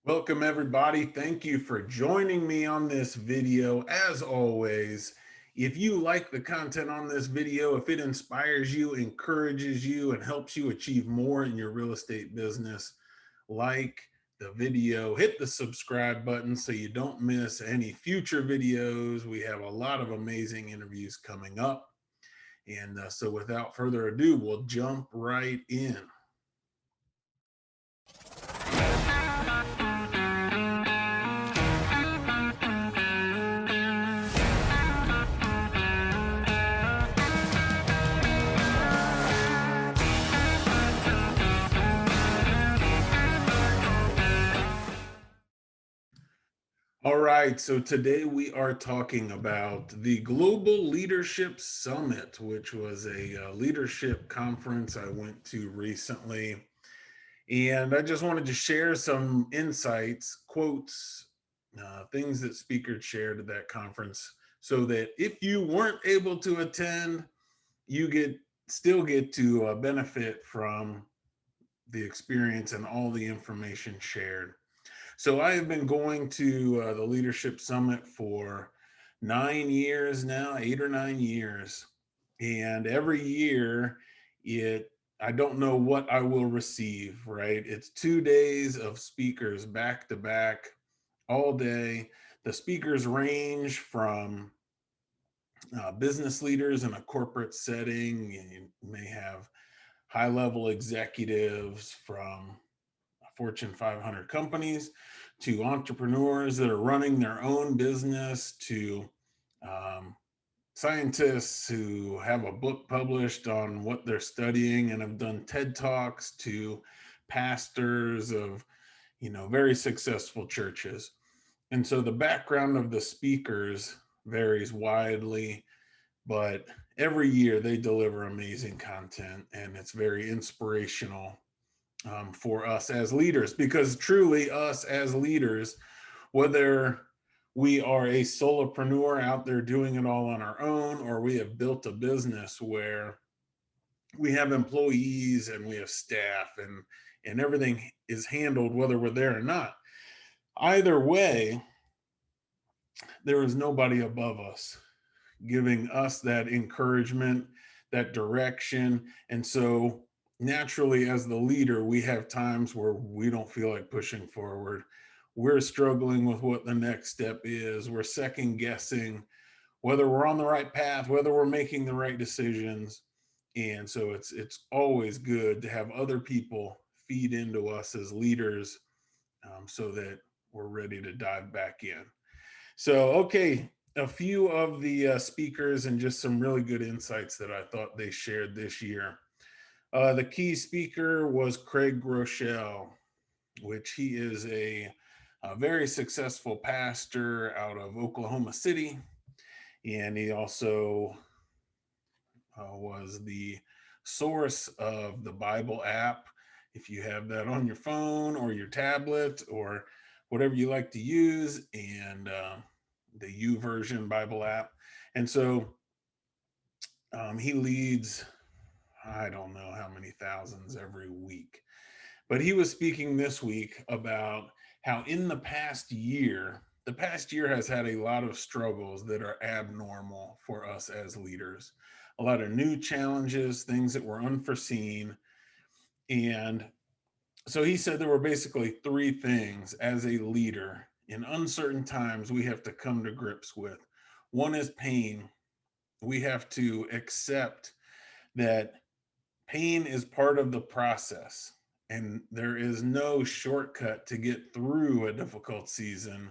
Welcome everybody. Thank you for joining me on this video. As always, if you like the content on this video, if it inspires you, encourages you, and helps you achieve more in your real estate business, like the video, hit the subscribe button so you don't miss any future videos. We have a lot of amazing interviews coming up. And so without further ado, we'll jump right in. All right, so today we are talking about the Global Leadership Summit, which was a leadership conference I went to recently. And I just wanted to share some insights, quotes, things that speakers shared at that conference so that if you weren't able to attend, you still get to benefit from the experience and all the information shared. So I have been going to the Leadership Summit for 9 years now, 8 or 9 years. And every year I don't know what I will receive, right? It's 2 days of speakers back to back all day. The speakers range from business leaders in a corporate setting, and you may have high level executives from Fortune 500 companies to entrepreneurs that are running their own business to um, scientists who have a book published on what they're studying and have done TED Talks to pastors of, very successful churches. And so the background of the speakers varies widely, but every year they deliver amazing content and it's very inspirational for us as leaders, because truly us as leaders, whether we are a solopreneur out there doing it all on our own, or we have built a business where we have employees and we have staff and everything is handled whether we're there or not, either way, there is nobody above us giving us that encouragement, that direction. And so naturally, as the leader, we have times where we don't feel like pushing forward. We're struggling with what the next step is. We're second guessing whether we're on the right path, whether we're making the right decisions. And so it's always good to have other people feed into us as leaders, so that we're ready to dive back in. So, okay, a few of the speakers and just some really good insights that I thought they shared this year. The key speaker was Craig Groeschel, which he is a very successful pastor out of Oklahoma City. And he also was the source of the Bible app. If you have that on your phone or your tablet or whatever you like to use, and the U version Bible app. And so he leads, I don't know how many thousands every week. But he was speaking this week about how in the past year has had a lot of struggles that are abnormal for us as leaders, a lot of new challenges, things that were unforeseen. And so he said there were basically three things as a leader in uncertain times we have to come to grips with. One is pain. We have to accept that pain is part of the process, and there is no shortcut to get through a difficult season.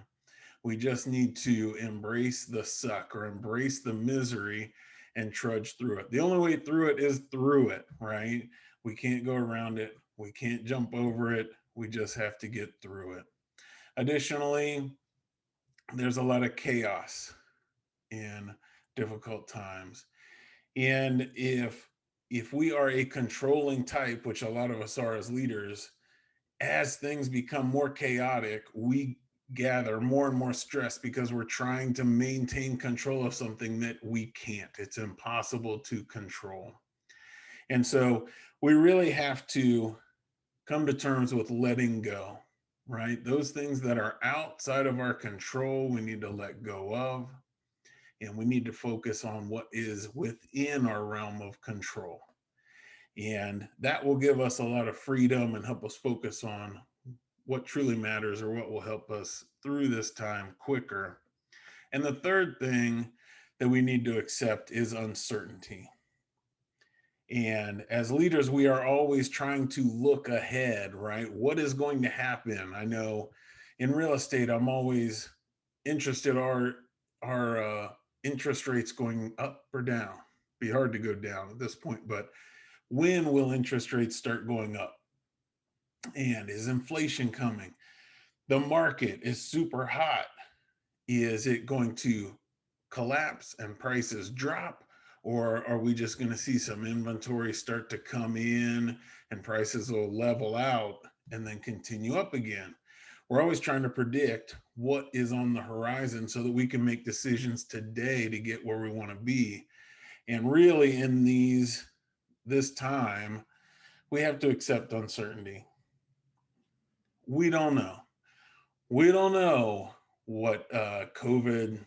We just need to embrace the suck or embrace the misery and trudge through it. The only way through it is through it, right? We can't go around it. We can't jump over it. We just have to get through it. Additionally, there's a lot of chaos in difficult times. And if we are a controlling type, which a lot of us are as leaders, as things become more chaotic, we gather more and more stress because we're trying to maintain control of something that we can't. It's impossible to control. And so we really have to come to terms with letting go. right? Those things that are outside of our control, we need to let go of, and we need to focus on what is within our realm of control. And that will give us a lot of freedom and help us focus on what truly matters or what will help us through this time quicker. And the third thing that we need to accept is uncertainty. And as leaders, we are always trying to look ahead, right? What is going to happen? I know in real estate, I'm always interested, are interest rates going up or down? Be hard to go down at this point, but when will interest rates start going up? And is inflation coming? The market is super hot. Is it going to collapse and prices drop? Or are we just going to see some inventory start to come in and prices will level out and then continue up again? We're always trying to predict what is on the horizon so that we can make decisions today to get where we want to be. And really, in this time, we have to accept uncertainty. We don't know. We don't know what COVID,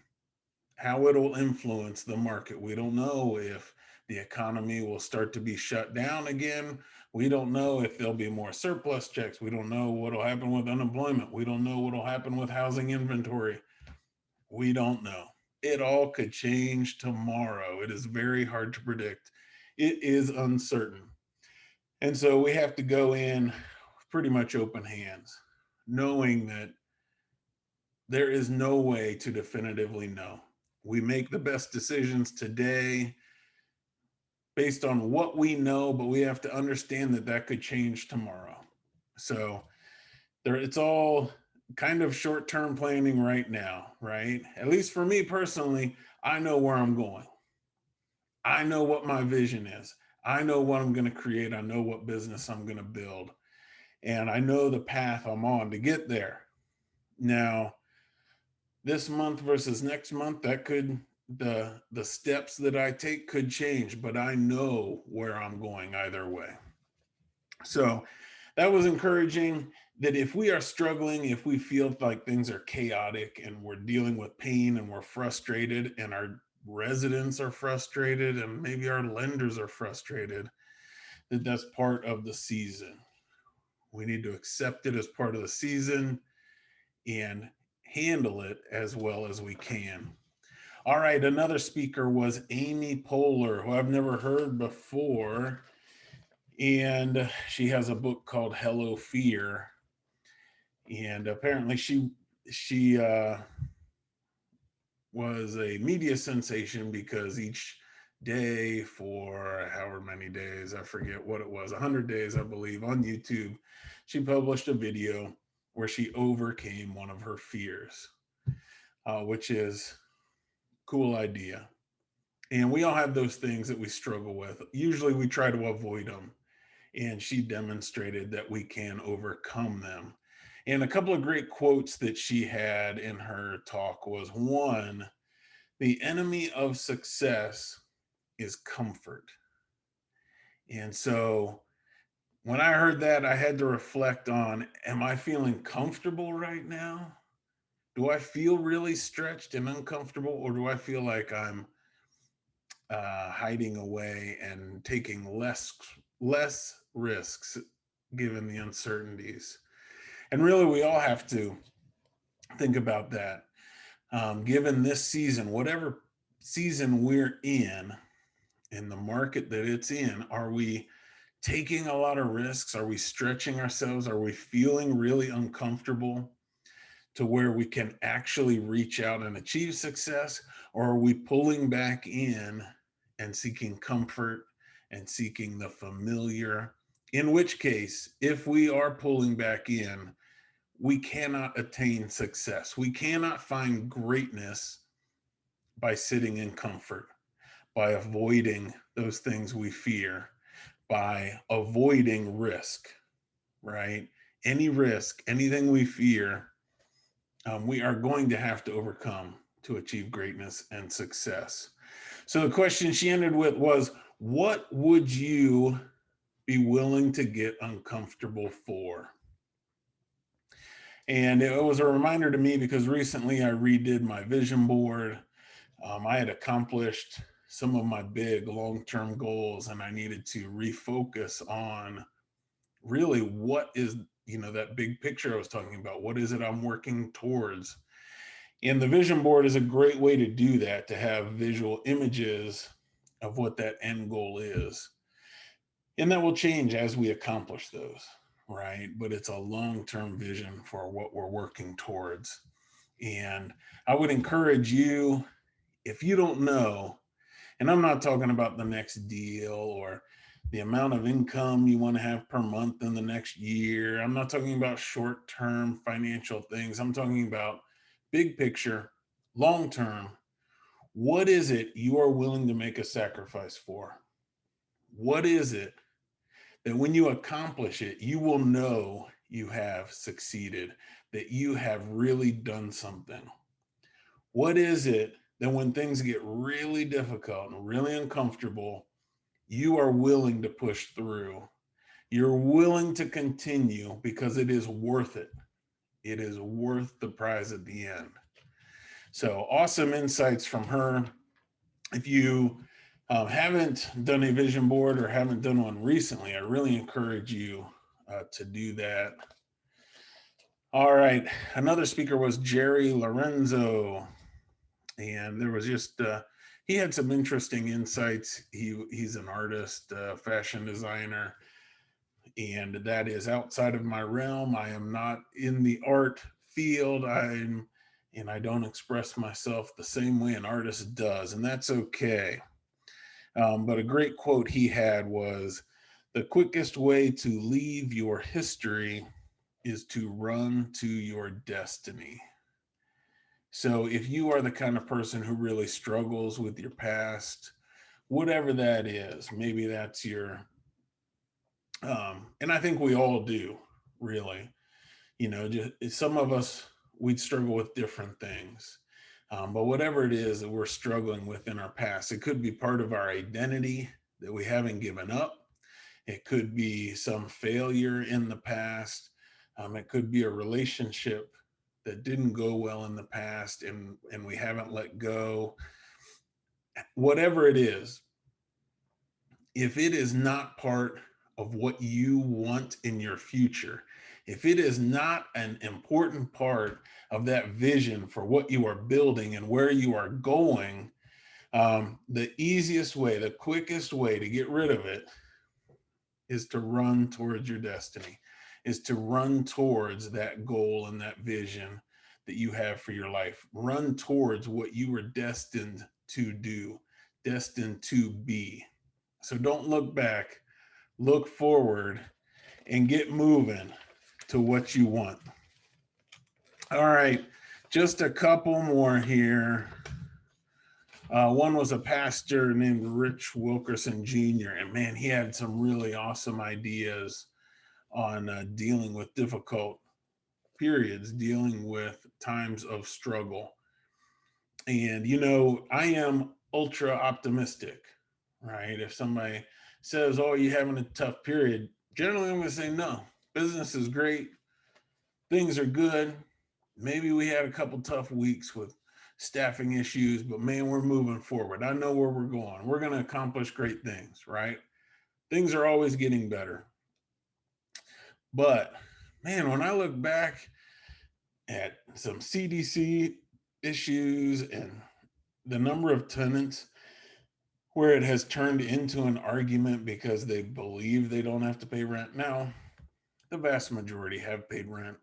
how it'll influence the market. We don't know if the economy will start to be shut down again. We don't know if there'll be more surplus checks. We don't know what will happen with unemployment. We don't know what will happen with housing inventory. We don't know. It all could change tomorrow. It is very hard to predict. It is uncertain. And so we have to go in pretty much open hands, knowing that there is no way to definitively know. We make the best decisions today based on what we know, but we have to understand that that could change tomorrow. So it's all kind of short-term planning right now, right? At least for me personally, I know where I'm going. I know what my vision is. I know what I'm going to create. I know what business I'm going to build. And I know the path I'm on to get there. Now, this month versus next month, that could the steps that I take could change, but I know where I'm going either way. So that was encouraging, that if we are struggling, if we feel like things are chaotic and we're dealing with pain and we're frustrated and our residents are frustrated and maybe our lenders are frustrated, that that's part of the season. We need to accept it as part of the season and handle it as well as we can. All right, another speaker was Amy Poehler, who I've never heard before. And she has a book called Hello Fear. And apparently she was a media sensation because each day for however many days, I forget what it was, 100 days, I believe, on YouTube, she published a video where she overcame one of her fears, which is cool idea. And we all have those things that we struggle with. Usually we try to avoid them. And she demonstrated that we can overcome them. And a couple of great quotes that she had in her talk was, one, the enemy of success is comfort. And so when I heard that, I had to reflect on, am I feeling comfortable right now? Do I feel really stretched and uncomfortable, or do I feel like I'm hiding away and taking less risks given the uncertainties? And really, we all have to think about that. Given this season, whatever season we're in the market that it's in, are we taking a lot of risks? Are we stretching ourselves? Are we feeling really uncomfortable to where we can actually reach out and achieve success? Or are we pulling back in and seeking comfort and seeking the familiar? In which case, if we are pulling back in, we cannot attain success. We cannot find greatness by sitting in comfort, by avoiding those things we fear, by avoiding risk, right? Any risk, anything we fear, we are going to have to overcome to achieve greatness and success. So the question she ended with was, what would you be willing to get uncomfortable for? And it was a reminder to me because recently I redid my vision board. I had accomplished some of my big long term goals, and I needed to refocus on really what is, that big picture I was talking about. What is it I'm working towards? And the vision board is a great way to do that, to have visual images of what that end goal is. And that will change as we accomplish those, right? But it's a long term vision for what we're working towards. And I would encourage you, if you don't know, and I'm not talking about the next deal or the amount of income you want to have per month in the next year. I'm not talking about short term financial things. I'm talking about big picture, long term. What is it you are willing to make a sacrifice for? What is it that when you accomplish it, you will know you have succeeded, that you have really done something? What is it that when things get really difficult and really uncomfortable, you are willing to push through? You're willing to continue because it is worth it. It is worth the prize at the end. So awesome insights from her. If you haven't done a vision board or haven't done one recently, I really encourage you to do that. All right. Another speaker was Jerry Lorenzo, and there was just he had some interesting insights. He's an artist, fashion designer, and that is outside of my realm. I am not in the art field. And I don't express myself the same way an artist does, and that's okay. But a great quote he had was, "The quickest way to leave your history is to run to your destiny." So if you are the kind of person who really struggles with your past, whatever that is, maybe that's your, and I think we all do, really. Just some of us, we'd struggle with different things. But whatever it is that we're struggling with in our past, it could be part of our identity that we haven't given up. It could be some failure in the past. It could be a relationship that didn't go well in the past, and we haven't let go. Whatever it is, if it is not part of what you want in your future, if it is not an important part of that vision for what you are building and where you are going, the easiest way, the quickest way to get rid of it is to run towards your destiny, is to run towards that goal and that vision that you have for your life. Run towards what you were destined to do, destined to be. So don't look back, look forward, and get moving to what you want. All right, just a couple more here. One was a pastor named Rich Wilkerson Jr., and man, he had some really awesome ideas on dealing with difficult periods, dealing with times of struggle. And, I am ultra optimistic, right? If somebody says, "Oh, you're having a tough period," generally I'm going to say, "No, business is great. Things are good. Maybe we had a couple tough weeks with staffing issues, but man, we're moving forward. I know where we're going. We're going to accomplish great things," right? Things are always getting better. But man, when I look back at some CDC issues and the number of tenants where it has turned into an argument because they believe they don't have to pay rent. Now, the vast majority have paid rent,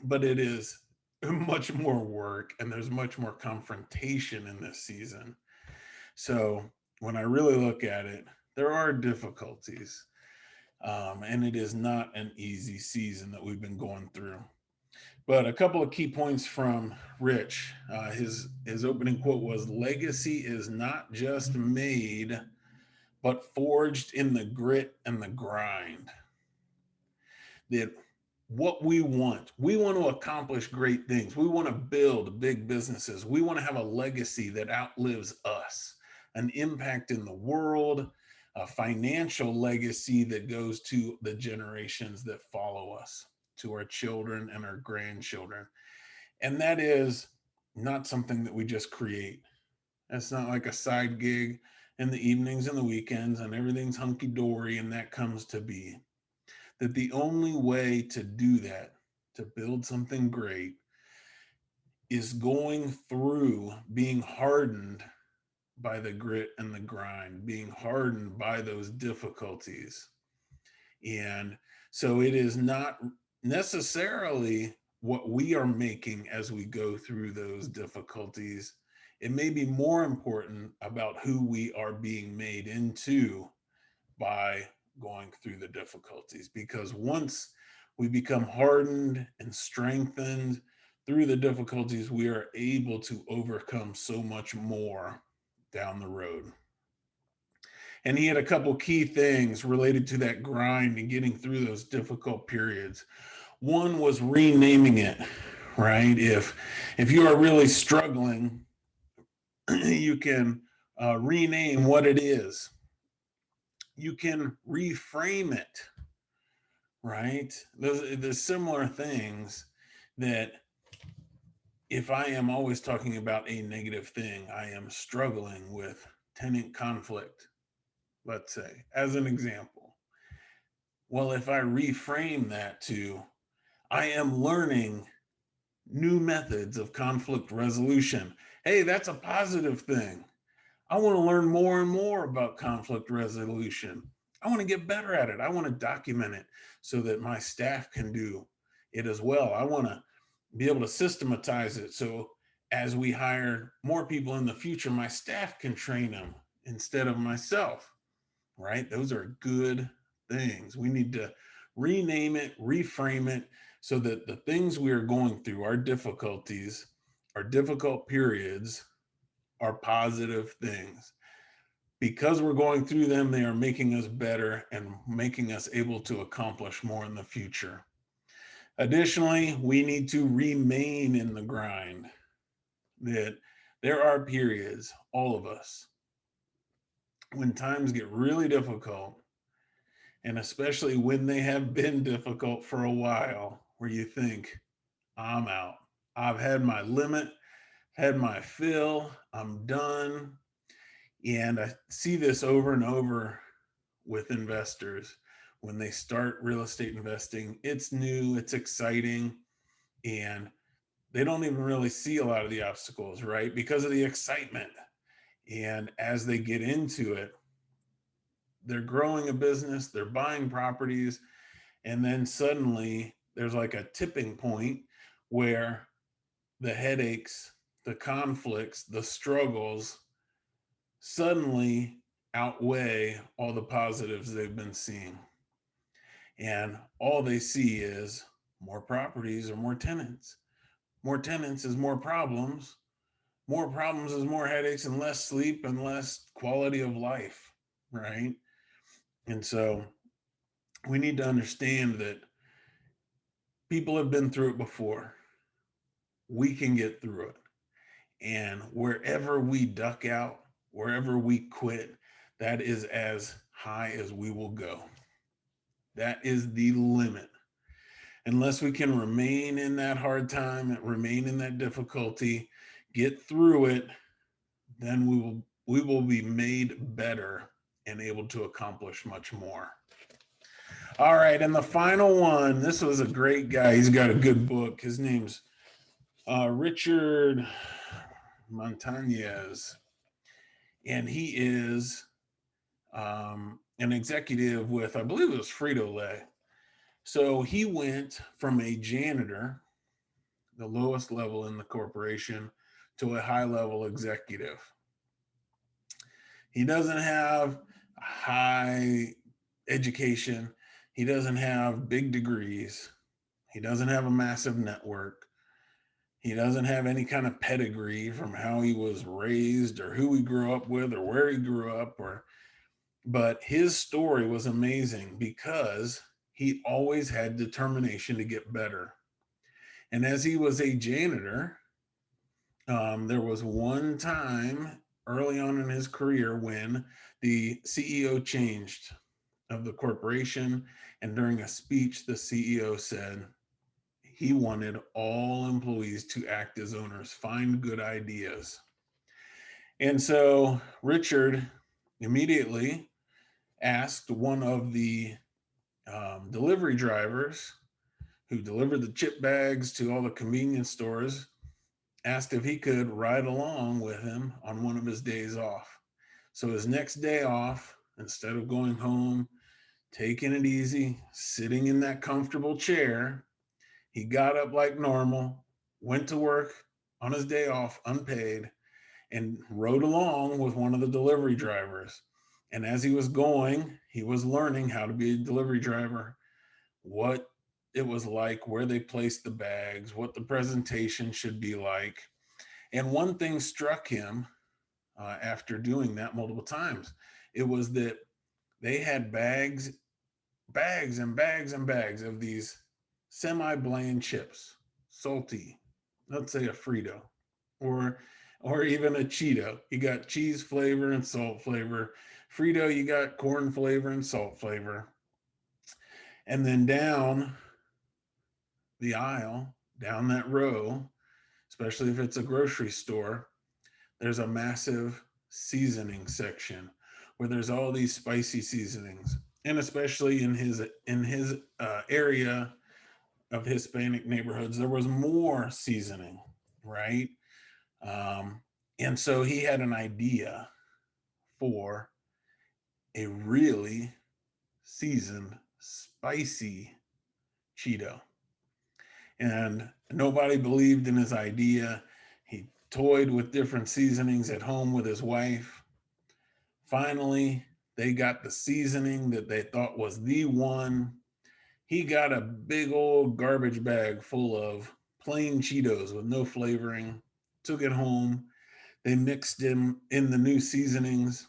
but it is much more work and there's much more confrontation in this season. So, when I really look at it, there are difficulties. And it is not an easy season that we've been going through. But a couple of key points from Rich. His opening quote was, "Legacy is not just made, but forged in the grit and the grind." That what we want to accomplish great things. We want to build big businesses. We want to have a legacy that outlives us, an impact in the world, a financial legacy that goes to the generations that follow us. to our children and our grandchildren. And that is not something that we just create. That's not like a side gig in the evenings and the weekends and everything's hunky dory and that comes to be. That the only way to do that, to build something great, is going through being hardened by the grit and the grind, being hardened by those difficulties. And so it is not necessarily what we are making as we go through those difficulties. It may be more important about who we are being made into by going through the difficulties. Because once we become hardened and strengthened through the difficulties, we are able to overcome so much more down the road. And he had a couple key things related to that grind and getting through those difficult periods. One was renaming it, right? If you are really struggling, you can rename what it is. You can reframe it, right? There's similar things that if I am always talking about a negative thing, I am struggling with tenant conflict, let's say, as an example. Well, if I reframe that to, I am learning new methods of conflict resolution. Hey, that's a positive thing. I want to learn more and more about conflict resolution. I want to get better at it. I want to document it so that my staff can do it as well. I want to be able to systematize it so as we hire more people in the future, my staff can train them instead of myself, right? Those are good things. We need to rename it, reframe it so that the things we are going through, our difficulties, our difficult periods, are positive things. Because we're going through them, they are making us better and making us able to accomplish more in the future. Additionally, we need to remain in the grind. That there are periods, all of us, when times get really difficult, and especially when they have been difficult for a while, where you think, I'm out. I've had my limit, had my fill, I'm done. And I see this over and over with investors when they start real estate investing. It's new, it's exciting, and they don't even really see a lot of the obstacles, right? Because of the excitement. And as they get into it, they're growing a business, they're buying properties, and then suddenly there's like a tipping point where the headaches, the conflicts, the struggles suddenly outweigh all the positives they've been seeing. And all they see is more properties or more tenants. More tenants is more problems. More problems is more headaches and less sleep and less quality of life, right? And so we need to understand that people have been through it before. We can get through it. And wherever we duck out, wherever we quit, that is as high as we will go. That is the limit. Unless we can remain in that hard time, remain in that difficulty, get through it, then we will be made better and able to accomplish much more. All right, and the final one, this was a great guy. He's got a good book. His name's Richard Montanez, and he is an executive with, I believe it was Frito-Lay. So he went from a janitor, the lowest level in the corporation, to a high-level executive. He doesn't have high education. He doesn't have big degrees. He doesn't have a massive network. He doesn't have any kind of pedigree from how he was raised or who he grew up with or where he grew up, but his story was amazing because he always had determination to get better. And as he was a janitor, there was one time early on in his career when the CEO changed of the corporation. And during a speech, the CEO said, He wanted all employees to act as owners, find good ideas. And so Richard immediately asked one of the delivery drivers who delivered the chip bags to all the convenience stores, asked if he could ride along with him on one of his days off. So his next day off, instead of going home, taking it easy, sitting in that comfortable chair, he got up like normal, went to work on his day off, unpaid, and rode along with one of the delivery drivers. And as he was going, he was learning how to be a delivery driver, what it was like, where they placed the bags, what the presentation should be like. And one thing struck him after doing that multiple times. It was that they had bags and bags and bags of these semi-bland chips, salty, let's say a Frito, or or even a Cheeto. You got cheese flavor and salt flavor. Frito, you got corn flavor and salt flavor. And then down the aisle, down that row, especially if it's a grocery store, there's a massive seasoning section where there's all these spicy seasonings. And especially in his area of Hispanic neighborhoods, there was more seasoning, right? Um, and so he had an idea for a really seasoned, spicy Cheeto. And nobody believed in his idea. He toyed with different seasonings at home with his wife. Finally, they got the seasoning that they thought was the one. He got a big old garbage bag full of plain Cheetos with no flavoring, took it home. They mixed them in the new seasonings.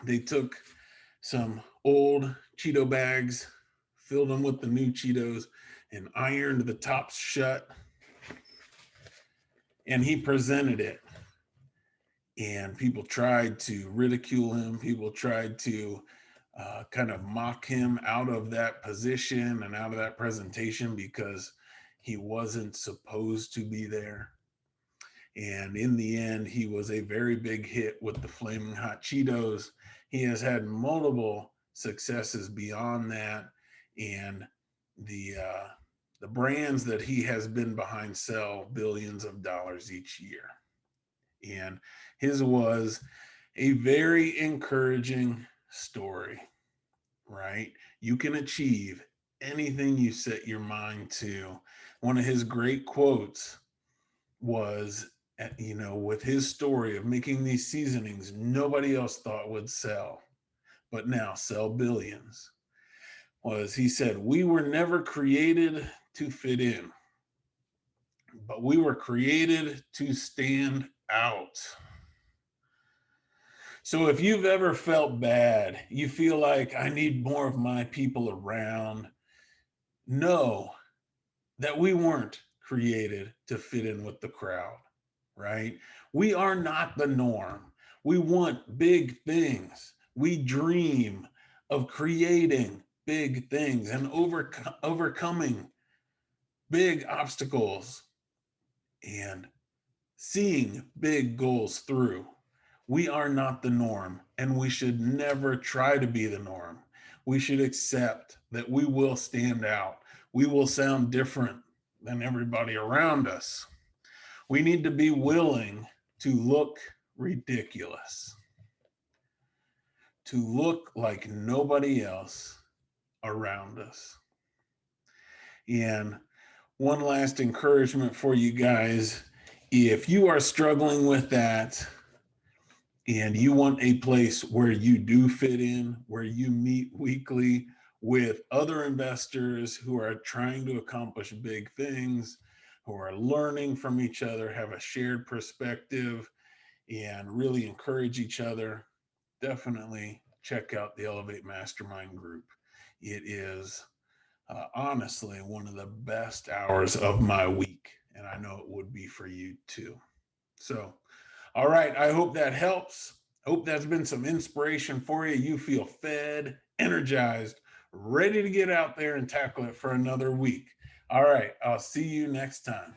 They took some old Cheeto bags, filled them with the new Cheetos, and ironed the tops shut. And he presented it. And people tried to ridicule him. People tried to kind of mock him out of that position and out of that presentation because he wasn't supposed to be there. And in the end, he was a very big hit with the Flaming Hot Cheetos. He has had multiple successes beyond that, and the uh, the brands that he has been behind sell billions of dollars each year. And his was a very encouraging story, right? You can achieve anything you set your mind to. One of his great quotes was, with his story of making these seasonings nobody else thought would sell, but now sell billions, was he said, "We were never created to fit in, but we were created to stand out." So if you've ever felt bad, you feel like I need more of my people around, know that we weren't created to fit in with the crowd, right? We are not the norm. We want big things. We dream of creating big things and overcoming big obstacles and seeing big goals through. We are not the norm, and we should never try to be the norm. We should accept that we will stand out. We will sound different than everybody around us. We need to be willing to look ridiculous, to look like nobody else around us. And one last encouragement for you guys, if you are struggling with that, and you want a place where you do fit in, where you meet weekly with other investors who are trying to accomplish big things, who are learning from each other, have a shared perspective, and really encourage each other, definitely check out the Elevate Mastermind group. It is honestly one of the best hours of my week, and I know it would be for you too. So, all right, I hope that helps. Hope that's been some inspiration for you. You feel fed, energized, ready to get out there and tackle it for another week. All right. I'll see you next time.